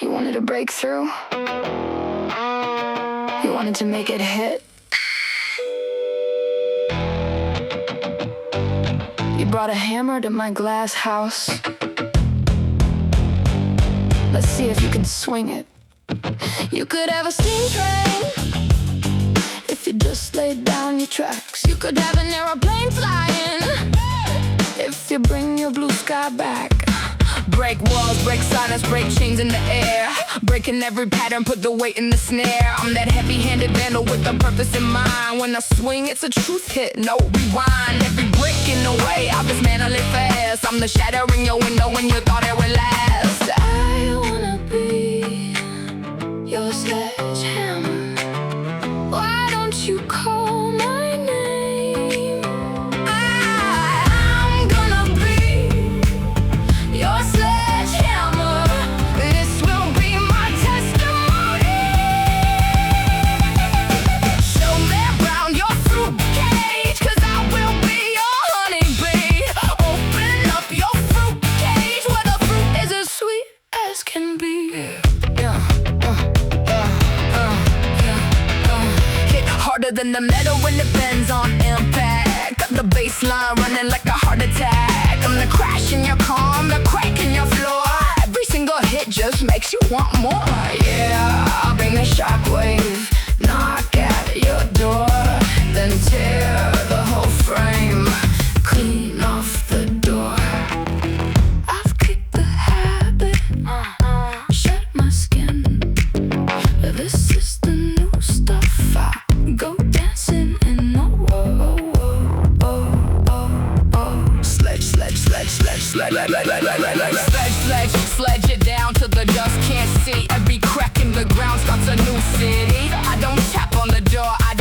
You wanted to break through. You wanted to make it hit. You brought a hammer to my glass house. Let's see if you can swing it. You could have a steam train if you just laid down your tracks. You could have an aeroplane flying if you bring your blue sky back. Break walls, break silence, break chains in the air. Breaking every pattern, put the weight in the snare. I'm that heavy-handed vandal with a purpose in mind. When I swing, it's a truth hit, no rewind. Every brick in the way, I'll dismantle it fast. I'm the shatter in your window when you thought it would last. I wanna be your sledgehammer. Why don't you call my name? I'm gonna be your sledgehammer. This will be my testimony. Show me around your fruit cage, 'cause I will be your honeybee. Open up your fruit cage where the fruit is as sweet as can be. Hit harder than the metal when it bends on impact. Got the bass line running like a heart attack. I'm the crash in your car, I'm the crack in your floor. Every single hit just makes you want more. Yeah, I'll bring the shockwave, knock at your door, then tear the whole frame, clean off the door. I've kicked the habit, shed my skin. This is the new stuff. I go dancing in the Sledge, sledge, sledge, sledge, sledge, sledge it down till the dust can't see. Every crack in the ground starts a new city. I don't tap on the door, I